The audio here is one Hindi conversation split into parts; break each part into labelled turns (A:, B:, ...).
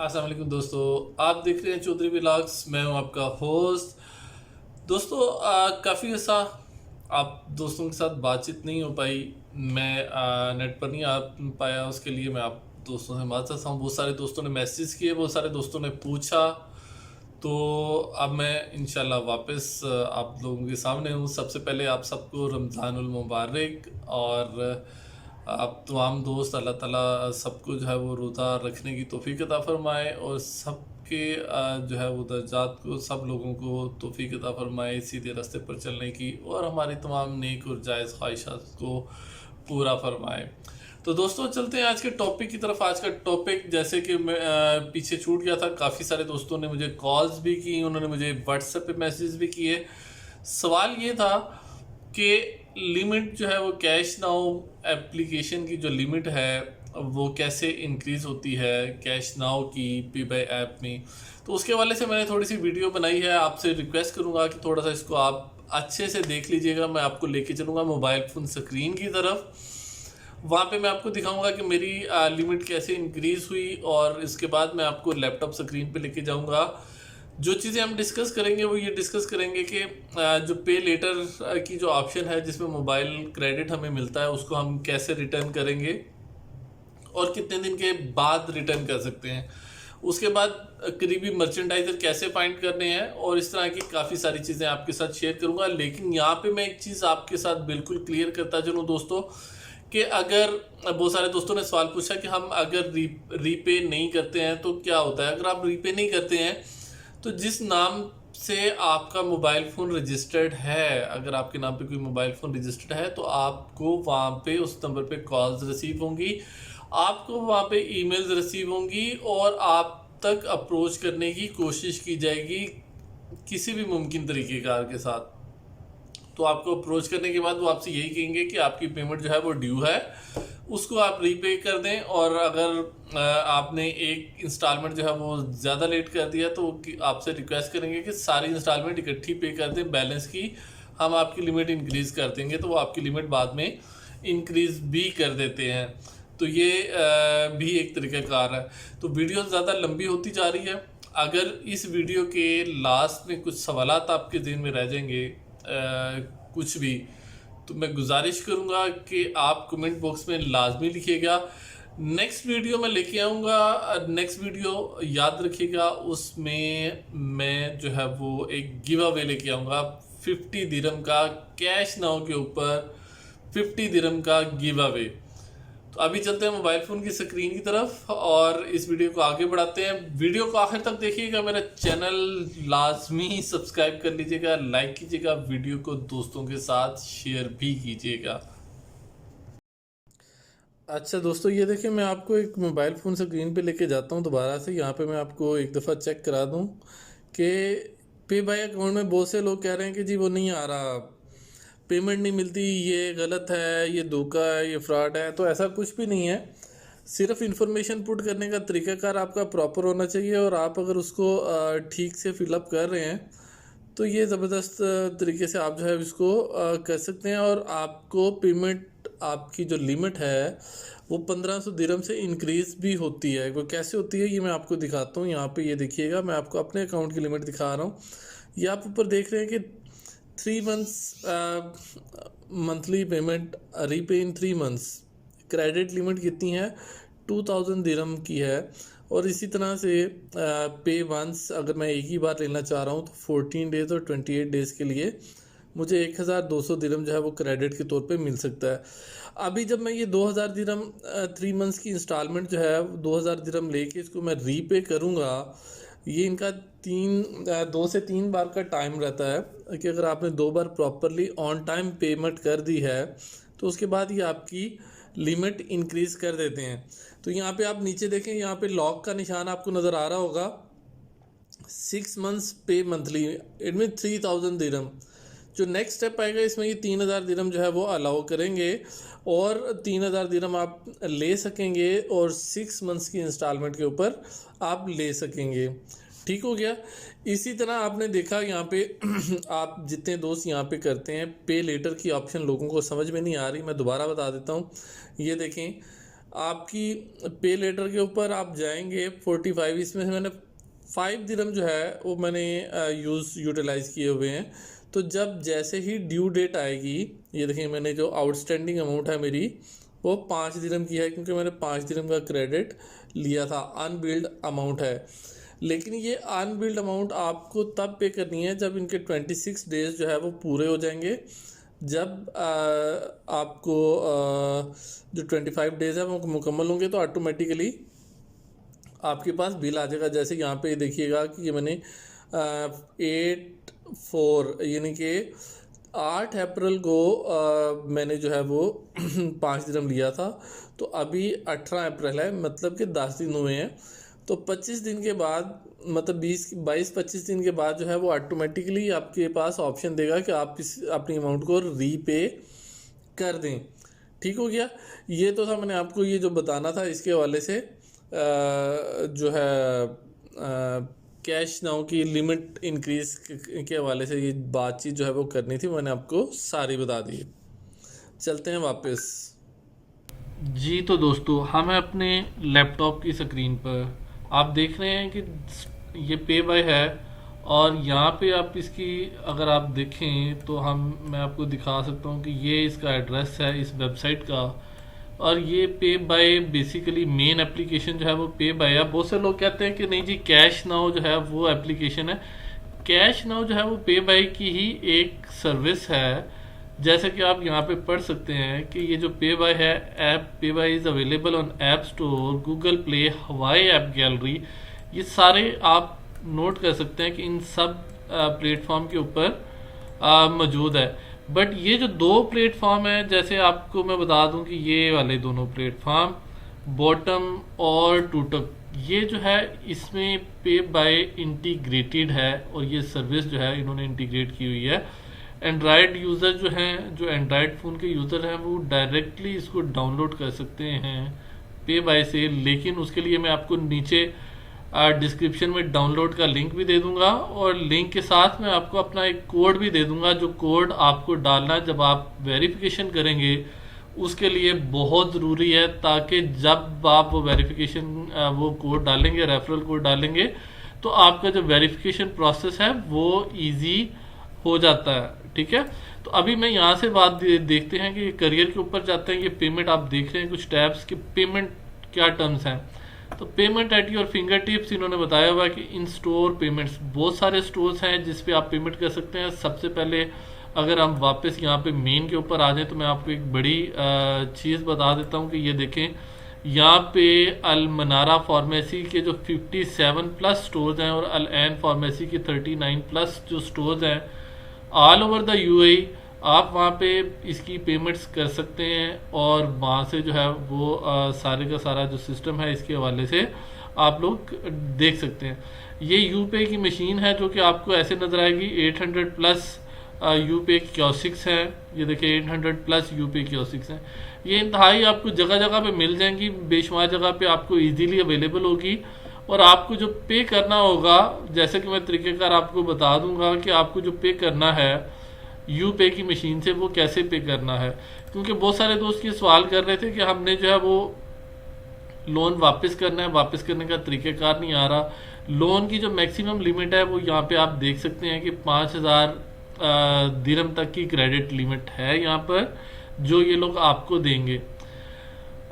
A: अस्सलाम वालेकुम दोस्तों। आप देख रहे हैं चौधरी व्लॉग्स। मैं हूं आपका होस्ट। दोस्तों काफ़ी ऐसा आप दोस्तों के साथ बातचीत नहीं हो पाई। मैं नेट पर नहीं आ पाया, उसके लिए मैं आप दोस्तों से बात करता हूँ। बहुत सारे दोस्तों ने मैसेज किए, बहुत सारे दोस्तों ने पूछा, तो अब मैं इंशाल्लाह वापस आप लोगों के सामने हूँ। सबसे पहले आप सबको रमज़ानुल मुबारक। और आप तमाम दोस्त, अल्लाह ताला सबको जो है वो रोज़ा रखने की तौफीक अता फरमाए और सबके जो है वो दर्जात को, सब लोगों को तौफीक अता फरमाए सीधे रास्ते पर चलने की, और हमारी तमाम नेक और जायज़ ख्वाहिशात को पूरा फरमाए। तो दोस्तों चलते हैं आज के टॉपिक की तरफ। आज का टॉपिक, जैसे कि मैं पीछे छूट गया था, काफ़ी सारे दोस्तों ने मुझे कॉल्स भी की, उन्होंने मुझे व्हाट्सएप पे मैसेज भी किए। सवाल ये था कि लिमिट जो है वो कैश नाउ एप्लीकेशन की जो लिमिट है वो कैसे इंक्रीज़ होती है कैश नाउ की पे बाय ऐप में। तो उसके वाले से मैंने थोड़ी सी वीडियो बनाई है। आपसे रिक्वेस्ट करूँगा कि थोड़ा सा इसको आप अच्छे से देख लीजिएगा। मैं आपको लेके चलूँगा मोबाइल फ़ोन स्क्रीन की तरफ। वहाँ पे मैं आपको दिखाऊंगा कि मेरी लिमिट कैसे इंक्रीज़ हुई, और इसके बाद मैं आपको लैपटॉप स्क्रीन पे लेके जाऊंगा। जो चीज़ें हम डिस्कस करेंगे वो ये डिस्कस करेंगे कि जो पे लेटर की जो ऑप्शन है जिसमें मोबाइल क्रेडिट हमें मिलता है, उसको हम कैसे रिटर्न करेंगे और कितने दिन के बाद रिटर्न कर सकते हैं। उसके बाद करीबी मर्चेंडाइजर कैसे फाइंड करने हैं, और इस तरह की काफ़ी सारी चीज़ें आपके साथ शेयर करूंगा। लेकिन यहाँ पे मैं एक चीज़ आपके साथ बिल्कुल क्लियर करता चलूँ दोस्तों, कि अगर बहुत सारे दोस्तों ने सवाल पूछा कि हम अगर रीपे नहीं करते हैं तो क्या होता है। अगर आप रीपे नहीं करते हैं तो जिस नाम से आपका मोबाइल फ़ोन रजिस्टर्ड है, अगर आपके नाम पे कोई मोबाइल फ़ोन रजिस्टर्ड है, तो आपको वहाँ पे उस नंबर पे कॉल्स रिसीव होंगी, आपको वहाँ पे ईमेल्स रिसीव होंगी, और आप तक अप्रोच करने की कोशिश की जाएगी किसी भी मुमकिन तरीक़ेकार के साथ। तो आपको अप्रोच करने के बाद वो आपसे यही कहेंगे कि आपकी पेमेंट जो है वो ड्यू है, उसको आप रीपे कर दें। और अगर आपने एक इंस्टॉलमेंट जो है वो ज़्यादा लेट कर दिया तो आपसे रिक्वेस्ट करेंगे कि सारी इंस्टॉलमेंट इकट्ठी पे कर दें, बैलेंस की हम आपकी लिमिट इंक्रीज़ कर देंगे। तो वो आपकी लिमिट बाद में इंक्रीज़ भी कर देते हैं। तो ये भी एक तरीक़ाकार है। तो वीडियो ज़्यादा लंबी होती जा रही है। अगर इस वीडियो के लास्ट में कुछ सवालात आपके ज़हन में रह जाएंगे कुछ भी, तो मैं गुजारिश करूँगा कि आप कमेंट बॉक्स में लाजमी लिखिएगा। नेक्स्ट वीडियो मैं लेके आऊँगा। नेक्स्ट वीडियो याद रखिएगा, उसमें मैं जो है वो एक गिव अवे लेके आऊँगा 50 दिरहम का, कैश नाउ के ऊपर 50 दिरहम का गिव अवे। तो अभी चलते हैं मोबाइल फ़ोन की स्क्रीन की तरफ और इस वीडियो को आगे बढ़ाते हैं। वीडियो को आखिर तक देखिएगा। मेरा चैनल लाजमी सब्सक्राइब कर लीजिएगा, लाइक कीजिएगा, वीडियो को दोस्तों के साथ शेयर भी कीजिएगा। अच्छा दोस्तों, ये देखिए, मैं आपको एक मोबाइल फ़ोन स्क्रीन पे लेके जाता हूँ दोबारा से। यहाँ पे मैं आपको एक दफ़ा चेक करा दूँ कि पे बाय अकाउंट में बहुत से लोग कह रहे हैं कि जी वो नहीं आ रहा, पेमेंट नहीं मिलती, ये गलत है, ये धोखा है, ये फ्रॉड है। तो ऐसा कुछ भी नहीं है। सिर्फ इन्फॉर्मेशन पुट करने का तरीकाकार आपका प्रॉपर होना चाहिए, और आप अगर उसको ठीक से फिलअप कर रहे हैं तो ये ज़बरदस्त तरीके से आप जो है इसको कर सकते हैं। और आपको पेमेंट, आपकी जो लिमिट है वो 1500 दिरहम से इंक्रीज़ भी होती है। वो कैसे होती है ये मैं आपको दिखाता हूँ। यहाँ पे ये देखिएगा, मैं आपको अपने अकाउंट की लिमिट दिखा रहा हूँ। ये आप ऊपर देख रहे हैं कि 3 मंथ्स मंथली पेमेंट, रीपे इन 3 मंथ्स। क्रेडिट लिमिट कितनी है? 2000 दिरहम की है। और इसी तरह से पे वंस, अगर मैं एक ही बार लेना चाह रहा हूँ तो 14 डेज़ और 28 डेज़ के लिए मुझे 1200 दिरहम जो है वो क्रेडिट के तौर पे मिल सकता है। अभी जब मैं ये 2000 दिरहम 3 मंथ्स की इंस्टॉलमेंट जो है 2000 दिरहम लेके इसको मैं रीपे करूँगा, ये इनका 2 से 3 बार का टाइम रहता है कि अगर आपने 2 बार प्रॉपरली ऑन टाइम पेमेंट कर दी है तो उसके बाद ये आपकी लिमिट इंक्रीज़ कर देते हैं। तो यहाँ पे आप नीचे देखें, यहाँ पे लॉक का निशान आपको नज़र आ रहा होगा। 6 मंथ्स पे मंथली, इट मीन 3000 दिरहम। जो नेक्स्ट स्टेप आएगा इसमें ये 3000 दिरहम जो है वो अलाउ करेंगे, और 3000 दिरहम आप ले सकेंगे, और 6 मंथ्स की इंस्टॉलमेंट के ऊपर आप ले सकेंगे। ठीक हो गया। इसी तरह आपने देखा यहाँ पे आप जितने दोस्त यहाँ पे करते हैं, पे लेटर की ऑप्शन लोगों को समझ में नहीं आ रही, मैं दोबारा बता देता हूँ। ये देखें, आपकी पे लेटर के ऊपर आप जाएंगे 45, इसमें से मैंने 5 दिरहम जो है वो मैंने यूटिलाइज़ किए हुए हैं। तो जब जैसे ही ड्यू डेट आएगी, ये देखिए मैंने जो आउटस्टैंडिंग अमाउंट है मेरी वो 5 दिरहम की है, क्योंकि मैंने 5 दिरहम का क्रेडिट लिया था। अनबिल्ड अमाउंट है, लेकिन ये अनबिल्ड अमाउंट आपको तब पे करनी है जब इनके 26 डेज जो है वो पूरे हो जाएंगे। जब आपको जो 25 डेज है वो मुकम्मल होंगे तो ऑटोमेटिकली आपके पास बिल आ जाएगा। जैसे यहाँ पे देखिएगा कि ये मैंने 8/4 यानी कि 8 अप्रैल को मैंने जो है वो 5 दिरहम लिया था। तो अभी 18 अप्रैल है, मतलब कि 10 दिन हुए हैं। तो 25 दिन के बाद, मतलब 22-25 दिन के बाद जो है वो ऑटोमेटिकली आपके पास ऑप्शन देगा कि आप इस अपनी अमाउंट को रीपे कर दें। ठीक हो गया। ये तो था मैंने आपको ये जो बताना था इसके हवाले से जो है कैश नाउ की लिमिट इंक्रीज के हवाले से ये बातचीत जो है वो करनी थी, मैंने आपको सारी बता दी। चलते हैं वापस। जी तो दोस्तों, हम हैं अपने लैपटॉप की स्क्रीन पर। आप देख रहे हैं कि ये पे बाय है, और यहाँ पे आप इसकी अगर आप देखें तो मैं आपको दिखा सकता हूँ कि ये इसका एड्रेस है इस वेबसाइट का। और ये पे बाय बेसिकली मेन एप्लीकेशन जो है वो पे बाय है। बहुत से लोग कहते हैं कि नहीं जी कैश नाउ जो है वो एप्लीकेशन है। कैश नाउ जो है वो पे बाय की ही एक सर्विस है। जैसे कि आप यहाँ पे पढ़ सकते हैं कि ये जो पे बाय है, ऐप पे by is available on App Store, Google Play, Huawei App Gallery. ये सारे आप नोट कर सकते हैं कि इन सब प्लेटफॉर्म के ऊपर मौजूद है। बट ये जो दो प्लेटफॉर्म है, जैसे आपको मैं बता दूं कि ये वाले दोनों प्लेटफॉर्म बॉटम और टूटक, ये जो है इसमें पे बाय इंटीग्रेटेड है, और ये सर्विस जो है इन्होंने इंटीग्रेट की हुई है। एंड्रॉयड यूज़र जो हैं, जो एंड्रॉयड फ़ोन के यूज़र हैं, वो डायरेक्टली इसको डाउनलोड कर सकते हैं पे बाय से। लेकिन उसके लिए मैं आपको नीचे डिस्क्रिप्शन में डाउनलोड का लिंक भी दे दूंगा, और लिंक के साथ में आपको अपना एक कोड भी दे दूंगा, जो कोड आपको डालना जब आप वेरिफिकेशन करेंगे उसके लिए बहुत ज़रूरी है, ताकि जब आप वो वेरिफिकेशन वो कोड डालेंगे, रेफरल कोड डालेंगे, तो आपका जो वेरिफिकेशन प्रोसेस है वो इजी हो जाता है। ठीक है। तो अभी मैं यहाँ से बात देखते हैं कि करियर के ऊपर जाते हैं। ये पेमेंट आप देख रहे हैं कुछ टैब्स के पेमेंट क्या टर्म्स हैं। तो payment at your finger tips इन्होंने बताया हुआ कि इन स्टोर पेमेंट्स, बहुत सारे स्टोर्स हैं जिस पे आप पेमेंट कर सकते हैं। सबसे पहले अगर हम वापस यहाँ पे मेन के ऊपर आ जाएं तो मैं आपको एक बड़ी चीज़ बता देता हूँ कि ये देखें, यहाँ पे अल मनारा फार्मेसी के जो 57+ स्टोर्स हैं और अल एन फार्मेसी के 39+ जो स्टोर्स हैं ऑल ओवर द यूएई, आप वहाँ पे इसकी पेमेंट्स कर सकते हैं। और वहाँ से जो है वो सारे का सारा जो सिस्टम है इसके हवाले से आप लोग देख सकते हैं। ये यूपे की मशीन है जो कि आपको ऐसे नज़र आएगी। 800+ यूपे क्योसिक्स हैं। ये देखिए 800+ यूपे क्योसिक्स हैं। ये इंतहाई आपको जगह जगह पे मिल जाएंगी, बेशुमार जगह पे आपको इजीली अवेलेबल होगी। और आपको जो पे करना होगा, जैसे कि मैं तरीक़ेकार आपको बता दूंगा कि आपको जो पे करना है यू पे की मशीन से वो कैसे पे करना है। क्योंकि बहुत सारे दोस्त ये सवाल कर रहे थे कि हमने जो है वो लोन वापस करना है, वापस करने का तरीक़ेकार नहीं आ रहा। लोन की जो मैक्सिमम लिमिट है वो यहाँ पे आप देख सकते हैं कि 5000 दिरहम तक की क्रेडिट लिमिट है यहाँ पर, जो ये लोग आपको देंगे।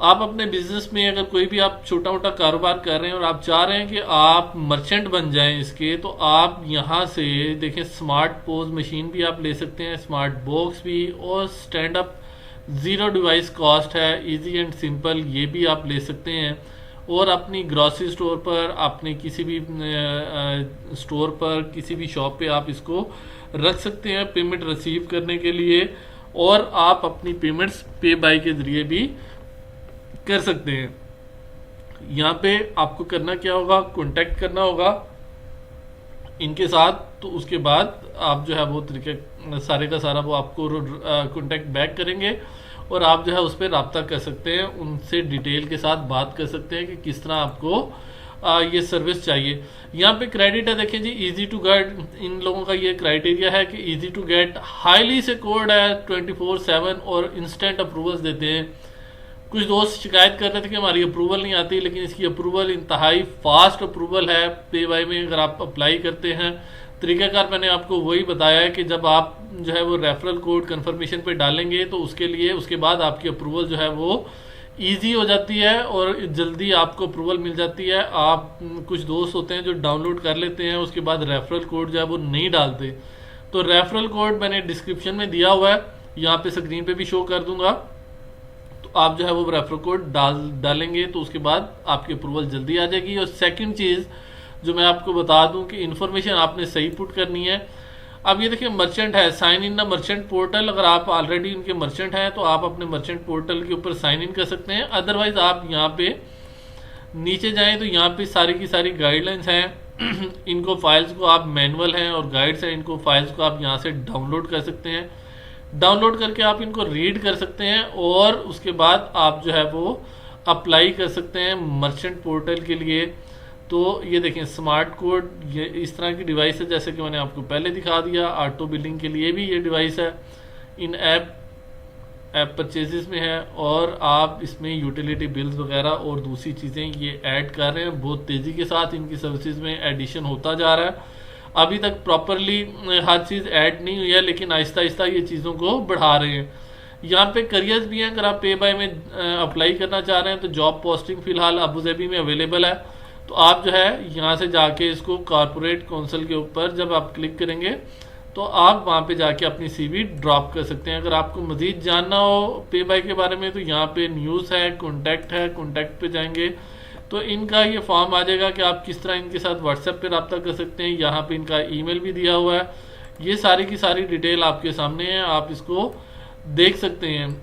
A: आप अपने बिजनेस में अगर कोई भी आप छोटा मोटा कारोबार कर रहे हैं और आप चाह रहे हैं कि आप मर्चेंट बन जाएं इसके, तो आप यहाँ से देखें स्मार्ट पोज मशीन भी आप ले सकते हैं, स्मार्ट बॉक्स भी, और स्टैंड अप 0 डिवाइस कॉस्ट है, इजी एंड सिंपल, ये भी आप ले सकते हैं। और अपनी ग्रॉसरी स्टोर पर, अपने किसी भी स्टोर पर, किसी भी शॉप पे आप इसको रख सकते हैं पेमेंट रिसीव करने के लिए। और आप अपनी पेमेंट्स पे बाय के ज़रिए भी कर सकते हैं। यहाँ पे आपको करना क्या होगा, कांटेक्ट करना होगा इनके साथ। तो उसके बाद आप जो है वो तरीके सारे का सारा वो आपको कांटेक्ट बैक करेंगे, और आप जो है उस पर रब्ता कर सकते हैं, उनसे डिटेल के साथ बात कर सकते हैं कि किस तरह आपको ये सर्विस चाहिए। यहाँ पे क्रेडिट है, देखें जी, इजी टू गेट, इन लोगों का ये क्राइटेरिया है कि easy to get, highly secured है, 24/7 और इंस्टेंट अप्रूवल्स देते हैं। कुछ दोस्त शिकायत कर रहे थे कि हमारी अप्रूवल नहीं आती, लेकिन इसकी अप्रूवल इंतहाई फास्ट अप्रूवल है पे बाय में अगर आप अप्लाई करते हैं। तरीक़ाकार मैंने आपको वही बताया है कि जब आप जो है वो रेफरल कोड कंफर्मेशन पे डालेंगे तो उसके लिए उसके बाद आपकी अप्रूवल जो है वो ईजी हो जाती है और जल्दी आपको अप्रूवल मिल जाती है। आप कुछ दोस्त होते हैं जो डाउनलोड कर लेते हैं, उसके बाद रेफरल कोड जो है वो नहीं डालते। तो रेफरल कोड मैंने डिस्क्रिप्शन में दिया हुआ है, यहाँ पे स्क्रीन पे भी शो कर दूंगा। तो आप जो है वो रेफरल कोड डालेंगे तो उसके बाद आपकी अप्रूवल जल्दी आ जाएगी। और सेकंड चीज़ जो मैं आपको बता दूं कि इन्फॉर्मेशन आपने सही पुट करनी है। अब ये देखिए मर्चेंट है, sign in the merchant portal. अगर आप ऑलरेडी उनके मर्चेंट हैं तो आप अपने मर्चेंट पोर्टल के ऊपर साइन इन कर सकते हैं। अदरवाइज आप यहाँ पे नीचे जाएं तो यहाँ पे सारी की सारी गाइडलाइंस हैं। इनको फाइल्स को आप मैनुअल हैं और गाइड्स हैं, इनको फाइल्स को आप यहाँ से डाउनलोड कर सकते हैं। डाउनलोड करके आप इनको रीड कर सकते हैं और उसके बाद आप जो है वो अप्लाई कर सकते हैं मर्चेंट पोर्टल के लिए। तो ये देखें स्मार्ट कोड, ये इस तरह की डिवाइस है जैसे कि मैंने आपको पहले दिखा दिया। ऑटो बिलिंग के लिए भी ये डिवाइस है, इन ऐप परचेजेस में है और आप इसमें यूटिलिटी बिल्स वगैरह और दूसरी चीज़ें ये ऐड कर रहे हैं। बहुत तेज़ी के साथ इनकी सर्विसेज में एडिशन होता जा रहा है। अभी तक प्रॉपरली हर चीज़ ऐड नहीं हुई है, लेकिन आहिस्ता आहिस्ता ये चीज़ों को बढ़ा रहे हैं। यहाँ पे करियर्स भी हैं, अगर आप पे बाय में अप्लाई करना चाह रहे हैं तो जॉब पोस्टिंग फ़िलहाल अबू धाबी में अवेलेबल है। तो आप जो है यहाँ से जाके इसको कॉर्पोरेट काउंसिल के ऊपर जब आप क्लिक करेंगे तो आप वहाँ पे जाके अपनी सीवी ड्रॉप कर सकते हैं। अगर आपको मज़ीद जानना हो पे बाय के बारे में तो यहाँ पे न्यूज़ है, कॉन्टैक्ट पे जाएंगे तो इनका ये फॉर्म आ जाएगा कि आप किस तरह इनके साथ व्हाट्सएप पे रब्ता कर सकते हैं। यहाँ पे इनका ईमेल भी दिया हुआ है। ये सारी की सारी डिटेल आपके सामने है, आप इसको देख सकते हैं।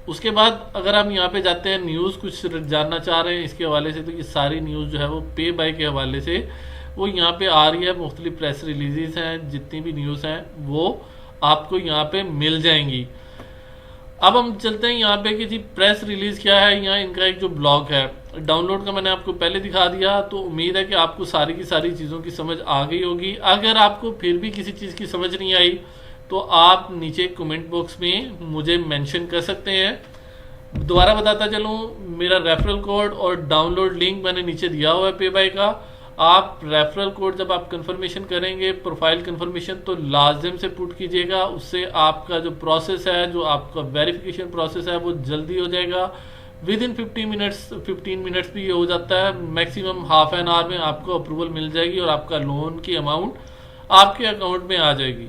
A: उसके बाद अगर हम यहाँ पे जाते हैं न्यूज़ कुछ जानना चाह रहे हैं इसके हवाले से, तो ये सारी न्यूज़ जो है वो पे बाय के हवाले से वो यहाँ पे आ रही है। मुख्तलिफ प्रेस रिलीजेस हैं, जितनी भी न्यूज़ हैं वो आपको यहाँ पे मिल जाएंगी। अब हम चलते हैं यहाँ पे कि जी प्रेस रिलीज़ क्या है। यहाँ इनका एक जो ब्लॉग है डाउनलोड का मैंने आपको पहले दिखा दिया, तो उम्मीद है कि आपको सारी की सारी चीज़ों की समझ आ गई होगी। अगर आपको फिर भी किसी चीज़ की समझ नहीं आई तो आप नीचे कमेंट बॉक्स में मुझे मेंशन कर सकते हैं। दोबारा बताता चलूँ, मेरा रेफरल कोड और डाउनलोड लिंक मैंने नीचे दिया हुआ है पे बाय का। आप रेफरल कोड जब आप कंफर्मेशन करेंगे प्रोफाइल कंफर्मेशन तो लाजिम से पुट कीजिएगा, उससे आपका जो प्रोसेस है, जो आपका वेरिफिकेशन प्रोसेस है वो जल्दी हो जाएगा। विद इन 15 मिनट्स भी ये हो जाता है, मैक्सिमम हाफ एन आवर में आपको अप्रूवल मिल जाएगी और आपका लोन की अमाउंट आपके अकाउंट में आ जाएगी।